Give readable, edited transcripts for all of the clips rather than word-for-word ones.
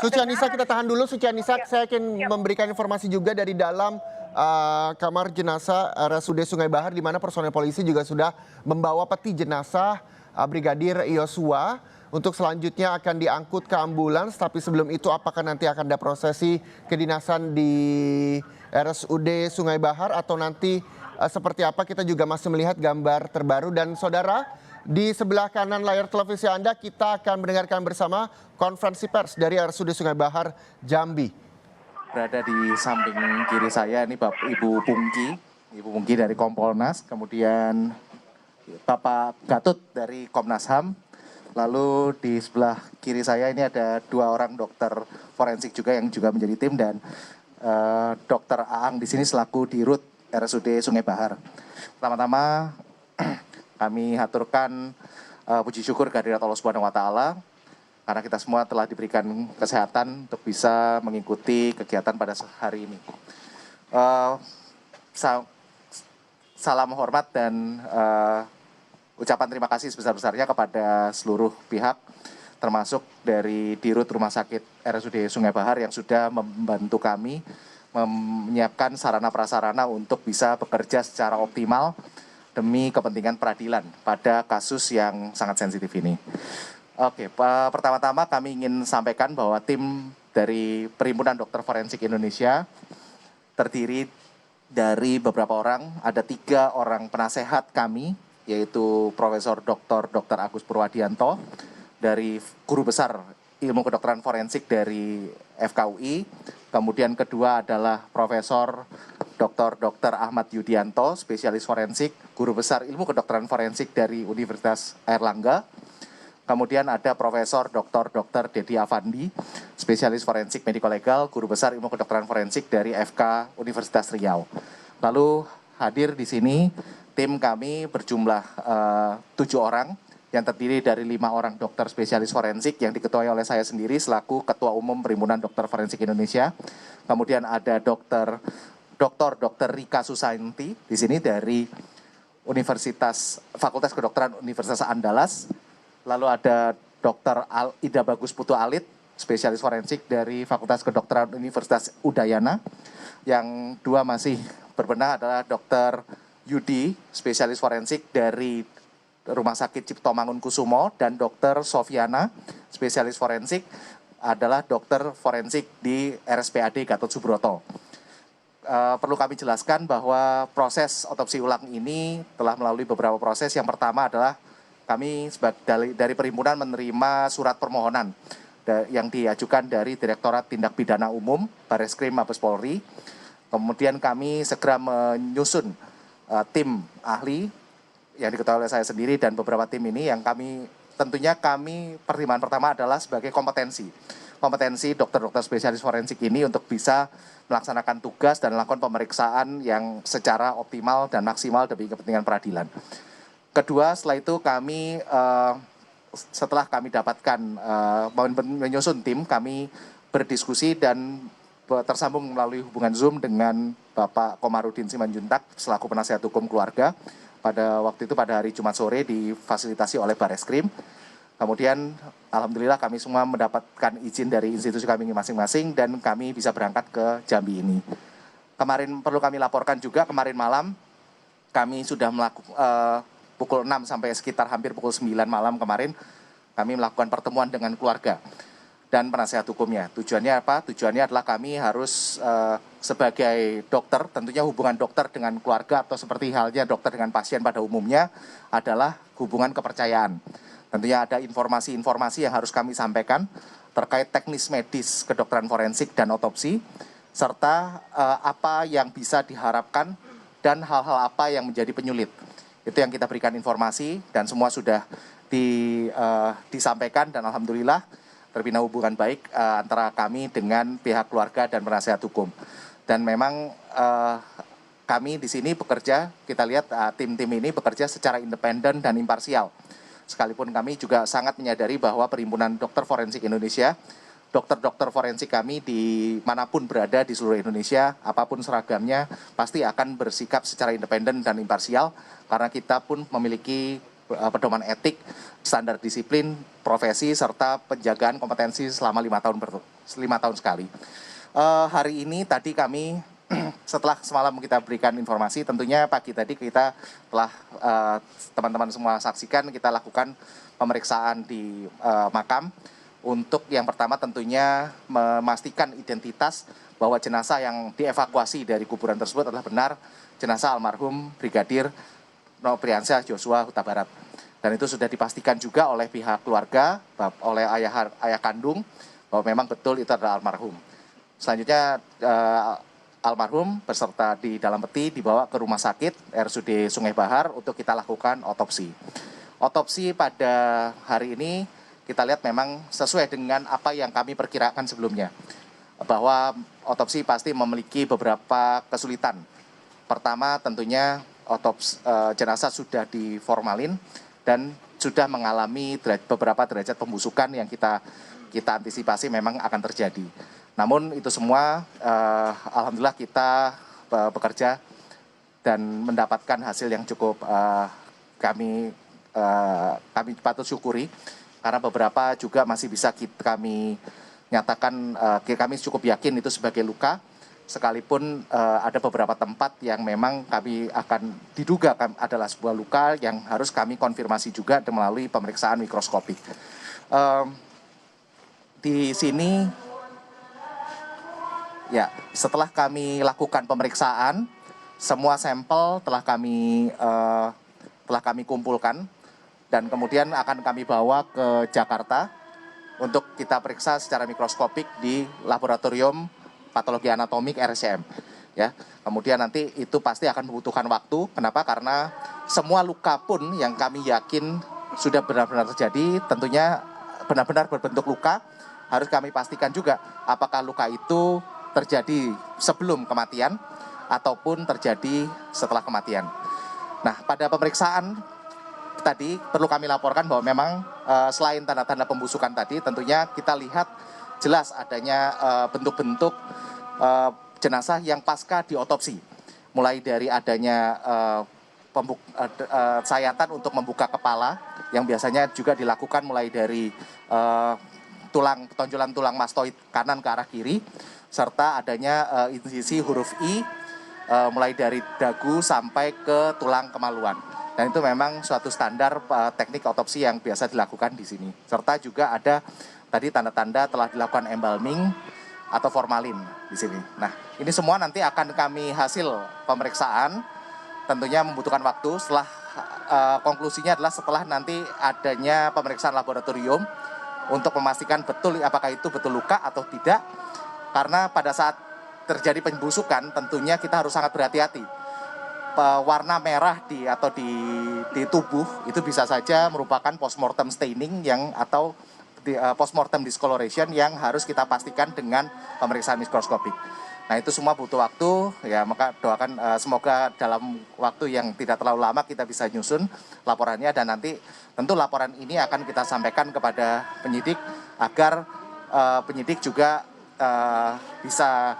Suci Anissa, kita tahan dulu. Suci Anissa, saya akan memberikan informasi juga dari dalam kamar jenazah RSUD Sungai Bahar, di mana personel polisi juga sudah membawa peti jenazah Brigadir Yosua untuk selanjutnya akan diangkut ke ambulans. Tapi sebelum itu, apakah nanti akan ada prosesi kedinasan di RSUD Sungai Bahar atau nanti seperti apa, kita juga masih melihat gambar terbaru. Dan saudara, di sebelah kanan layar televisi Anda, kita akan mendengarkan bersama konferensi pers dari RSUD Sungai Bahar, Jambi. Berada di samping kiri saya ini Ibu Pungki dari Kompolnas, kemudian Bapak Gatot dari Komnas HAM. Lalu di sebelah kiri saya ini ada 2 orang dokter forensik juga yang juga menjadi tim, dan Dokter Aang di sini selaku Dirut RSUD Sungai Bahar. Pertama-tama kami haturkan puji syukur kehadirat Allah Subhanahu wa taala karena kita semua telah diberikan kesehatan untuk bisa mengikuti kegiatan pada hari ini. Salam hormat dan ucapan terima kasih sebesar-besarnya kepada seluruh pihak, termasuk dari Dirut Rumah Sakit RSUD Sungai Bahar yang sudah membantu kami menyiapkan sarana prasarana untuk bisa bekerja secara optimal demi kepentingan peradilan pada kasus yang sangat sensitif ini. Oke, pertama-tama kami ingin sampaikan bahwa tim dari Perhimpunan Dokter Forensik Indonesia terdiri dari beberapa orang, ada 3 orang penasehat kami, yaitu Profesor Dr. Agus Purwadianto dari Guru Besar Ilmu Kedokteran Forensik dari FKUI. Kemudian kedua adalah Profesor Dr. Ahmad Yudianto, spesialis forensik, Guru Besar Ilmu Kedokteran Forensik dari Universitas Airlangga. Kemudian ada Profesor Dr. Dedi Afandi, spesialis forensik mediko legal, Guru Besar Ilmu Kedokteran Forensik dari FK Universitas Riau. Lalu hadir di sini tim kami berjumlah 7 orang yang terdiri dari 5 orang dokter spesialis forensik yang diketuai oleh saya sendiri selaku Ketua Umum Perhimpunan Dokter Forensik Indonesia. Kemudian ada Dr. Rika Susanti di sini dari Fakultas Kedokteran Universitas Andalas. Lalu ada Dr. Ida Bagus Putu Alit, spesialis forensik dari Fakultas Kedokteran Universitas Udayana. Yang 2 masih berbenah adalah Dr. Yudi, spesialis forensik dari Rumah Sakit Cipto Mangunkusumo, dan Dr. Sofiana, spesialis forensik adalah dokter forensik di RSPAD Gatot Subroto. Perlu kami jelaskan bahwa proses otopsi ulang ini telah melalui beberapa proses. Yang pertama adalah kami dari perhimpunan menerima surat permohonan yang diajukan dari Direktorat Tindak Pidana Umum Barreskrim Mabes Polri. Kemudian kami segera menyusun tim ahli yang diketahui oleh saya sendiri dan beberapa tim ini yang tentunya pertimbangan pertama adalah sebagai kompetensi dokter-dokter spesialis forensik ini untuk bisa melaksanakan tugas dan melakukan pemeriksaan yang secara optimal dan maksimal demi kepentingan peradilan. Kedua, setelah itu setelah kami dapatkan menyusun tim, kami berdiskusi dan tersambung melalui hubungan Zoom dengan Bapak Komarudin Simanjuntak selaku penasihat hukum keluarga. Pada waktu itu pada hari Jumat sore difasilitasi oleh Barreskrim. Kemudian alhamdulillah kami semua mendapatkan izin dari institusi kami masing-masing dan kami bisa berangkat ke Jambi ini. Kemarin perlu kami laporkan juga, kemarin malam kami sudah pukul 6 sampai sekitar hampir pukul 9 malam kemarin kami melakukan pertemuan dengan keluarga dan penasehat hukumnya. Tujuannya apa? Tujuannya adalah kami harus sebagai dokter, tentunya hubungan dokter dengan keluarga atau seperti halnya dokter dengan pasien pada umumnya adalah hubungan kepercayaan. Tentunya ada informasi-informasi yang harus kami sampaikan terkait teknis medis kedokteran forensik dan otopsi, serta apa yang bisa diharapkan dan hal-hal apa yang menjadi penyulit. Itu yang kita berikan informasi dan semua sudah disampaikan dan alhamdulillah terbina hubungan baik antara kami dengan pihak keluarga dan penasihat hukum. Dan memang kami di sini bekerja, kita lihat tim-tim ini bekerja secara independen dan imparsial. Sekalipun kami juga sangat menyadari bahwa Perhimpunan Dokter Forensik Indonesia, dokter-dokter forensik kami dimanapun berada di seluruh Indonesia, apapun seragamnya, pasti akan bersikap secara independen dan imparsial, karena kita pun memiliki pedoman etik, standar disiplin, profesi, serta penjagaan kompetensi selama 5 tahun sekali. Hari ini tadi kami setelah semalam kita berikan informasi, tentunya pagi tadi kita telah teman-teman semua saksikan, kita lakukan pemeriksaan di makam. Untuk yang pertama tentunya memastikan identitas bahwa jenazah yang dievakuasi dari kuburan tersebut adalah benar jenazah almarhum Brigadir Nopriansyah Joshua Huta Barat. Dan itu sudah dipastikan juga oleh pihak keluarga, oleh ayah kandung, bahwa memang betul itu adalah almarhum. Selanjutnya almarhum beserta di dalam peti dibawa ke rumah sakit RSUD Sungai Bahar untuk kita lakukan otopsi. Otopsi pada hari ini kita lihat memang sesuai dengan apa yang kami perkirakan sebelumnya, bahwa otopsi pasti memiliki beberapa kesulitan. Pertama tentunya jenazah sudah diformalin dan sudah mengalami beberapa derajat pembusukan yang kita antisipasi memang akan terjadi. Namun itu semua alhamdulillah kita bekerja dan mendapatkan hasil yang cukup kami patut syukuri, karena beberapa juga masih bisa kami nyatakan, kami cukup yakin itu sebagai luka, sekalipun ada beberapa tempat yang memang kami akan diduga adalah sebuah luka yang harus kami konfirmasi juga melalui pemeriksaan mikroskopik. Di sini ya, setelah kami lakukan pemeriksaan, semua sampel telah kami kumpulkan dan kemudian akan kami bawa ke Jakarta untuk kita periksa secara mikroskopik di laboratorium patologi anatomik RSCM. Ya, kemudian nanti itu pasti akan membutuhkan waktu. Kenapa? Karena semua luka pun yang kami yakin sudah benar-benar terjadi, tentunya benar-benar berbentuk luka, harus kami pastikan juga apakah luka itu terjadi sebelum kematian ataupun terjadi setelah kematian. Nah, pada pemeriksaan tadi perlu kami laporkan bahwa memang selain tanda-tanda pembusukan tadi, tentunya kita lihat jelas adanya bentuk-bentuk jenazah yang pasca diotopsi. Mulai dari adanya sayatan untuk membuka kepala yang biasanya juga dilakukan mulai dari tonjolan tulang mastoid kanan ke arah kiri, serta adanya insisi huruf I mulai dari dagu sampai ke tulang kemaluan. Dan itu memang suatu standar teknik otopsi yang biasa dilakukan di sini. Serta juga ada tadi tanda-tanda telah dilakukan embalming atau formalin di sini. Nah, ini semua nanti akan kami hasil pemeriksaan, tentunya membutuhkan waktu. Setelah konklusinya adalah setelah nanti adanya pemeriksaan laboratorium untuk memastikan betul apakah itu betul luka atau tidak. Karena pada saat terjadi pembusukan tentunya kita harus sangat berhati-hati. Warna merah di tubuh itu bisa saja merupakan postmortem staining atau postmortem discoloration yang harus kita pastikan dengan pemeriksaan mikroskopik. Nah, itu semua butuh waktu, ya, maka doakan semoga dalam waktu yang tidak terlalu lama kita bisa nyusun laporannya, dan nanti tentu laporan ini akan kita sampaikan kepada penyidik agar penyidik juga bisa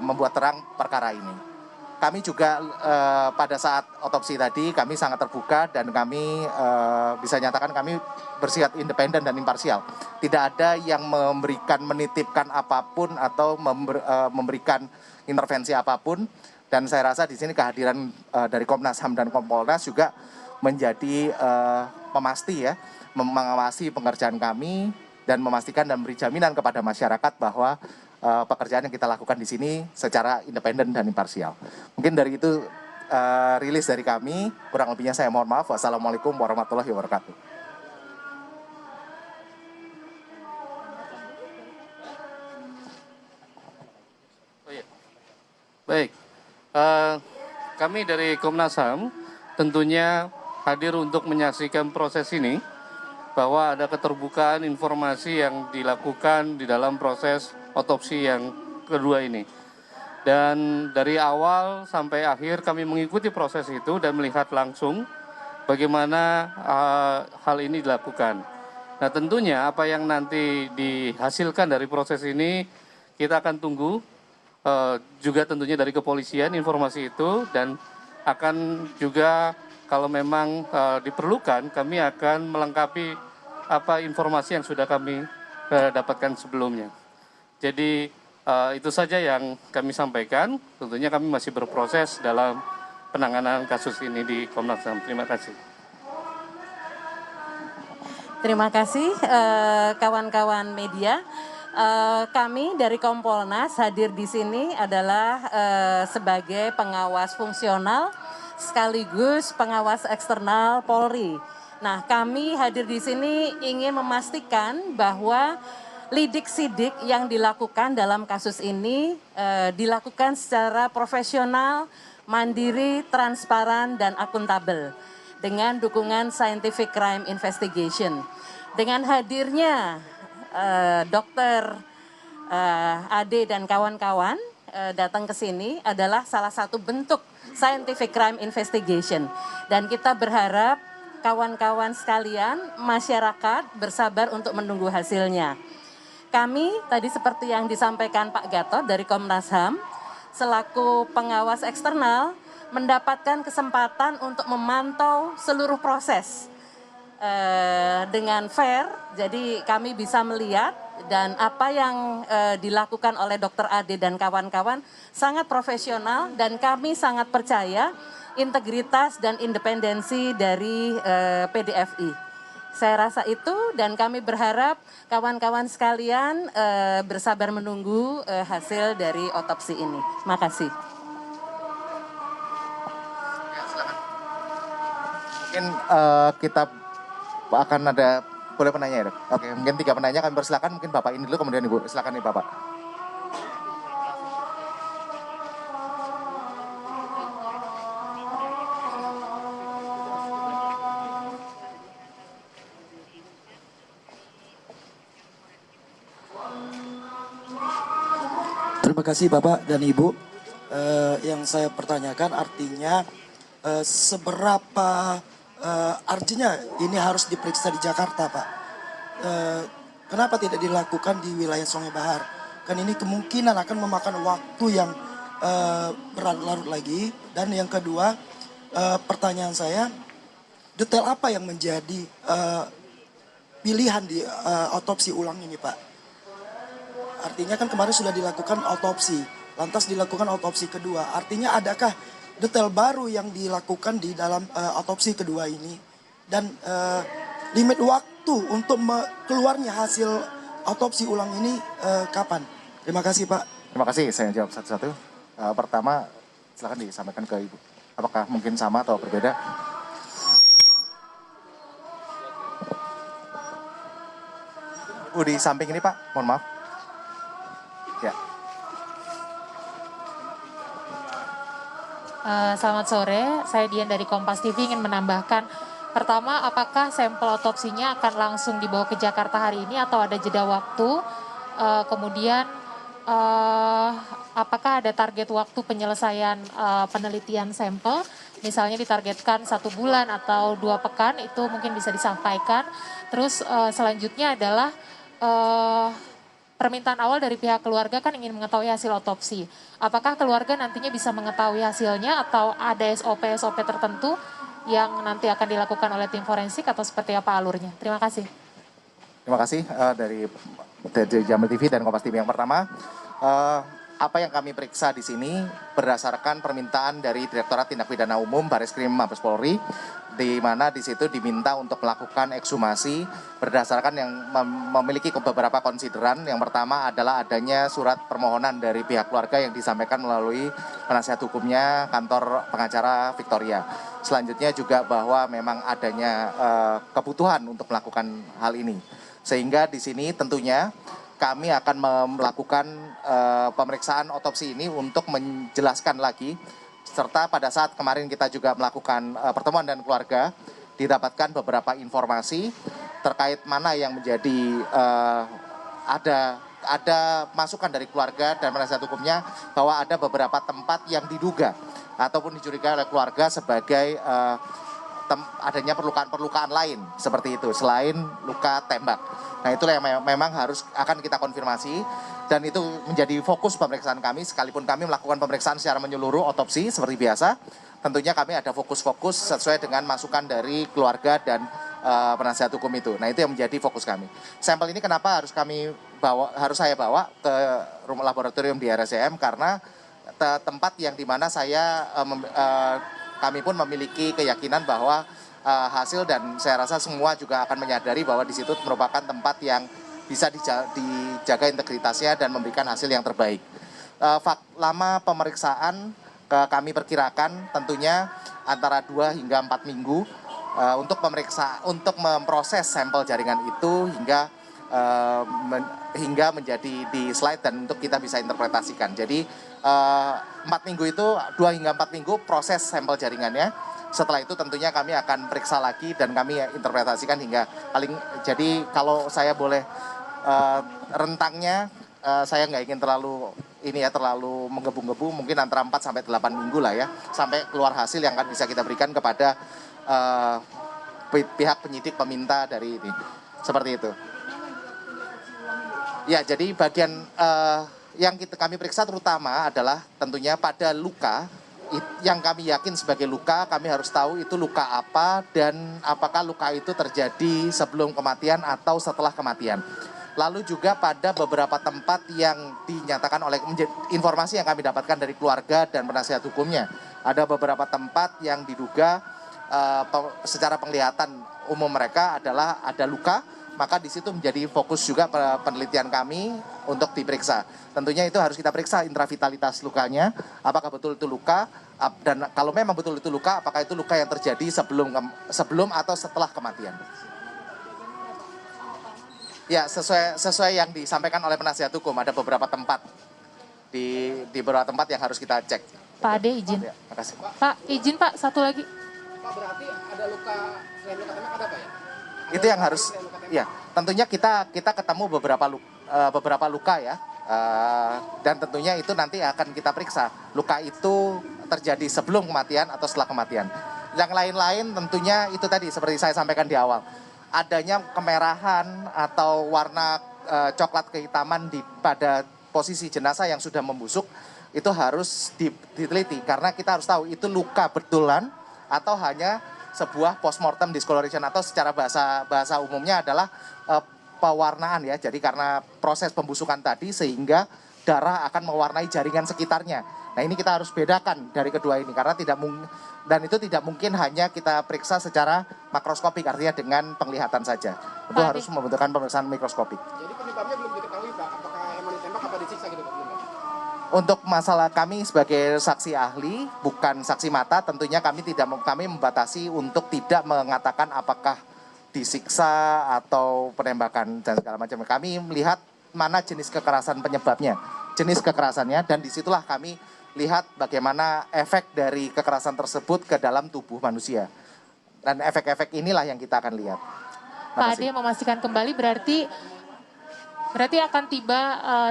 membuat terang perkara ini. Kami juga pada saat otopsi tadi kami sangat terbuka dan kami bisa nyatakan kami bersifat independen dan imparsial. Tidak ada yang menitipkan apapun atau memberikan intervensi apapun. Dan saya rasa di sini kehadiran dari Komnas HAM dan Kompolnas juga menjadi pemasti, ya, mengawasi pengerjaan kami dan memastikan dan memberi jaminan kepada masyarakat bahwa pekerjaan yang kita lakukan di sini secara independen dan imparsial. Mungkin dari itu rilis dari kami, kurang lebihnya saya mohon maaf. Wassalamualaikum warahmatullahi wabarakatuh. Baik, kami dari Komnas HAM tentunya hadir untuk menyaksikan proses ini, bahwa ada keterbukaan informasi yang dilakukan di dalam proses otopsi yang kedua ini. Dan dari awal sampai akhir kami mengikuti proses itu dan melihat langsung bagaimana hal ini dilakukan. Nah, tentunya apa yang nanti dihasilkan dari proses ini kita akan tunggu juga tentunya dari kepolisian informasi itu, dan akan juga kalau memang diperlukan, kami akan melengkapi apa informasi yang sudah kami dapatkan sebelumnya. Jadi itu saja yang kami sampaikan. Tentunya kami masih berproses dalam penanganan kasus ini di Komnas HAM. Terima kasih. Terima kasih kawan-kawan media. Kami dari Kompolnas hadir di sini adalah sebagai pengawas fungsional sekaligus pengawas eksternal Polri. Nah, kami hadir di sini ingin memastikan bahwa lidik-sidik yang dilakukan dalam kasus ini dilakukan secara profesional, mandiri, transparan, dan akuntabel dengan dukungan Scientific Crime Investigation. Dengan hadirnya Dokter Ade dan kawan-kawan datang ke sini adalah salah satu bentuk Scientific Crime Investigation. Dan kita berharap kawan-kawan sekalian, masyarakat bersabar untuk menunggu hasilnya. Kami tadi seperti yang disampaikan Pak Gatot dari Komnas HAM, selaku pengawas eksternal, mendapatkan kesempatan untuk memantau seluruh proses dengan fair, jadi kami bisa melihat dan apa yang dilakukan oleh Dr. Ade dan kawan-kawan sangat profesional dan kami sangat percaya integritas dan independensi dari PDFI. Saya rasa itu dan kami berharap kawan-kawan sekalian bersabar menunggu hasil dari otopsi ini. Terima kasih. Mungkin kita akan ada, boleh penanya ya dok? Oke, mungkin 3 penanya kami persilakan, mungkin Bapak ini dulu kemudian Ibu, silakan nih Bapak. Terima kasih Bapak dan Ibu. Yang saya pertanyakan artinya seberapa artinya ini harus diperiksa di Jakarta, Pak. Kenapa tidak dilakukan di wilayah Sungai Bahar? Kan ini kemungkinan akan memakan waktu yang berlarut lagi. Dan yang kedua, pertanyaan saya, detail apa yang menjadi pilihan di otopsi ulang ini, Pak? Artinya kan kemarin sudah dilakukan otopsi, lantas dilakukan otopsi kedua. Artinya adakah detail baru yang dilakukan di dalam otopsi kedua ini? Dan limit waktu untuk keluarnya hasil otopsi ulang ini kapan? Terima kasih Pak. Terima kasih, saya jawab satu-satu. Pertama, silakan disampaikan ke Ibu. Apakah mungkin sama atau berbeda? Di samping ini Pak, mohon maaf. Ya. Selamat sore, saya Dian dari Kompas TV ingin menambahkan. Pertama, apakah sampel otopsinya akan langsung dibawa ke Jakarta hari ini atau ada jeda waktu? Kemudian, apakah ada target waktu penyelesaian penelitian sampel? Misalnya ditargetkan 1 bulan atau 2 pekan, itu mungkin bisa disampaikan. Terus selanjutnya adalah permintaan awal dari pihak keluarga kan ingin mengetahui hasil otopsi. Apakah keluarga nantinya bisa mengetahui hasilnya atau ada SOP-SOP tertentu yang nanti akan dilakukan oleh tim forensik atau seperti apa alurnya? Terima kasih. Terima kasih dari Jamil TV dan Kompas TV. Yang pertama, apa yang kami periksa di sini berdasarkan permintaan dari Direktorat Tindak Pidana Umum Bareskrim Mabes Polri, di mana di situ diminta untuk melakukan ekshumasi berdasarkan yang memiliki beberapa konsideran. Yang pertama adalah adanya surat permohonan dari pihak keluarga yang disampaikan melalui penasihat hukumnya kantor pengacara Victoria. Selanjutnya juga bahwa memang adanya kebutuhan untuk melakukan hal ini. Sehingga di sini tentunya kami akan melakukan pemeriksaan otopsi ini untuk menjelaskan lagi. Serta pada saat kemarin kita juga melakukan pertemuan dengan keluarga, didapatkan beberapa informasi terkait mana yang menjadi ada masukan dari keluarga dan penasihat hukumnya bahwa ada beberapa tempat yang diduga ataupun dicurigai oleh keluarga sebagai adanya perlukaan lain seperti itu selain luka tembak. Nah itulah yang memang akan kita konfirmasi dan itu menjadi fokus pemeriksaan kami. Sekalipun kami melakukan pemeriksaan secara menyeluruh otopsi seperti biasa, tentunya kami ada fokus-fokus sesuai dengan masukan dari keluarga dan penasihat hukum itu. Nah, itu yang menjadi fokus kami. Sampel ini kenapa harus saya bawa ke rumah laboratorium di RSCM, karena tempat yang dimana kami pun memiliki keyakinan bahwa hasil, dan saya rasa semua juga akan menyadari bahwa di situ merupakan tempat yang bisa dijaga integritasnya dan memberikan hasil yang terbaik. Lama pemeriksaan kami perkirakan tentunya antara 2 hingga 4 minggu untuk memproses sampel jaringan itu hingga menjadi di slide dan untuk kita bisa interpretasikan. Jadi 4 minggu itu 2 hingga 4 minggu proses sampel jaringannya. Setelah itu tentunya kami akan periksa lagi dan kami interpretasikan hingga jadi kalau saya boleh rentangnya, saya nggak ingin terlalu menggebu-gebu, mungkin antara 4 sampai 8 minggu lah ya, sampai keluar hasil yang akan bisa kita berikan kepada pihak penyidik peminta dari ini. Seperti itu. Ya, jadi bagian yang kami periksa terutama adalah tentunya pada luka yang kami yakin sebagai luka. Kami harus tahu itu luka apa dan apakah luka itu terjadi sebelum kematian atau setelah kematian. Lalu juga pada beberapa tempat yang dinyatakan oleh informasi yang kami dapatkan dari keluarga dan penasihat hukumnya. Ada beberapa tempat yang diduga secara penglihatan umum mereka adalah ada luka, maka di situ menjadi fokus juga penelitian kami untuk diperiksa. Tentunya itu harus kita periksa intravitalitas lukanya, apakah betul itu luka, dan kalau memang betul itu luka, apakah itu luka yang terjadi sebelum atau setelah kematian. Ya, sesuai yang disampaikan oleh penasihat hukum, ada beberapa tempat di beberapa tempat yang harus kita cek. Pak Ade izin. Ya, makasih. Pak izin Pak, satu lagi. Pak, berarti ada luka selain luka tembak ada apa ya? Itu yang harus, ya tentunya kita ketemu beberapa luka ya, dan tentunya itu nanti akan kita periksa luka itu terjadi sebelum kematian atau setelah kematian. Yang lain-lain tentunya itu tadi seperti saya sampaikan di awal, adanya kemerahan atau warna coklat kehitaman pada posisi jenazah yang sudah membusuk, itu harus diteliti karena kita harus tahu itu luka betulan atau hanya sebuah postmortem discoloration, atau secara bahasa umumnya adalah pewarnaan ya. Jadi karena proses pembusukan tadi sehingga darah akan mewarnai jaringan sekitarnya. Nah, ini kita harus bedakan dari kedua ini karena itu tidak mungkin hanya kita periksa secara makroskopik, artinya dengan penglihatan saja. Itu harus membutuhkan pemeriksaan mikroskopik. Jadi penyebabnya belum diketahui Pak, apakah emang ditembak apa disiksa gitu Pak? Untuk masalah kami sebagai saksi ahli, bukan saksi mata, tentunya kami membatasi untuk tidak mengatakan apakah disiksa atau penembakan dan segala macam. Kami melihat mana jenis kekerasan penyebabnya, jenis kekerasannya, dan disitulah kami lihat bagaimana efek dari kekerasan tersebut ke dalam tubuh manusia. Dan efek-efek inilah yang kita akan lihat. Pak Ade memastikan kembali berarti akan tiba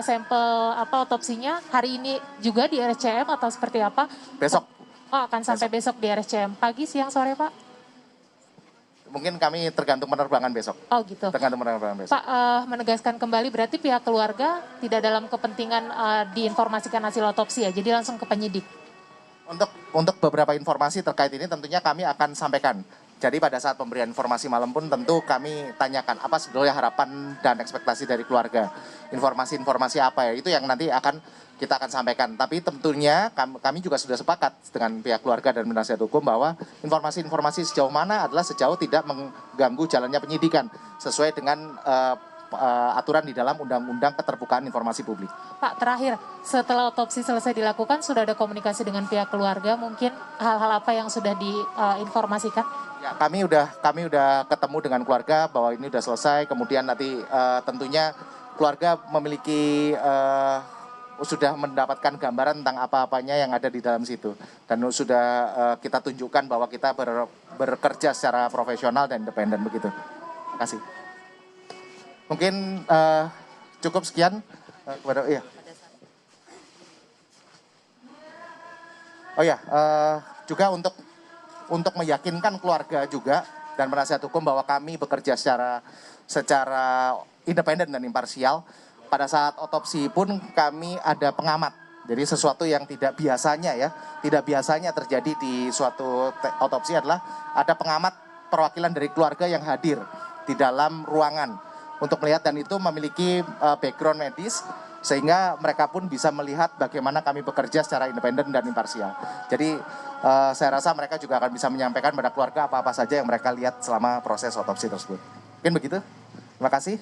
sampel otopsinya hari ini juga di RSCM atau seperti apa? Besok. Oh, akan sampai besok di RSCM. Pagi, siang, sore, Pak? Mungkin kami tergantung penerbangan besok. Oh gitu. Tergantung penerbangan besok. Pak, menegaskan kembali berarti pihak keluarga tidak dalam kepentingan diinformasikan hasil otopsi ya, jadi langsung ke penyidik. Untuk beberapa informasi terkait ini tentunya kami akan sampaikan. Jadi pada saat pemberian informasi malam pun tentu kami tanyakan apa sebetulnya harapan dan ekspektasi dari keluarga. Informasi-informasi apa ya, itu yang nanti kita akan sampaikan. Tapi tentunya kami juga sudah sepakat dengan pihak keluarga dan penasihat hukum bahwa informasi-informasi sejauh mana adalah sejauh tidak mengganggu jalannya penyidikan sesuai dengan aturan di dalam Undang-Undang Keterbukaan Informasi Publik. Pak, terakhir, setelah otopsi selesai dilakukan, sudah ada komunikasi dengan pihak keluarga, mungkin hal-hal apa yang sudah diinformasikan? Ya, kami udah ketemu dengan keluarga bahwa ini udah selesai. Kemudian nanti tentunya keluarga memiliki sudah mendapatkan gambaran tentang apa-apanya yang ada di dalam situ, dan sudah kita tunjukkan bahwa kita bekerja secara profesional dan independen begitu. Terima kasih. Mungkin cukup sekian kepada iya. Oh ya, juga untuk meyakinkan keluarga juga dan penasihat hukum bahwa kami bekerja secara independen dan imparsial. pada saat otopsi pun kami ada pengamat. Jadi sesuatu yang tidak biasanya terjadi di suatu otopsi adalah ada pengamat perwakilan dari keluarga yang hadir di dalam ruangan untuk melihat, dan itu memiliki background medis sehingga mereka pun bisa melihat bagaimana kami bekerja secara independen dan imparsial. Jadi saya rasa mereka juga akan bisa menyampaikan pada keluarga apa-apa saja yang mereka lihat selama proses otopsi tersebut. Mungkin begitu. Terima kasih.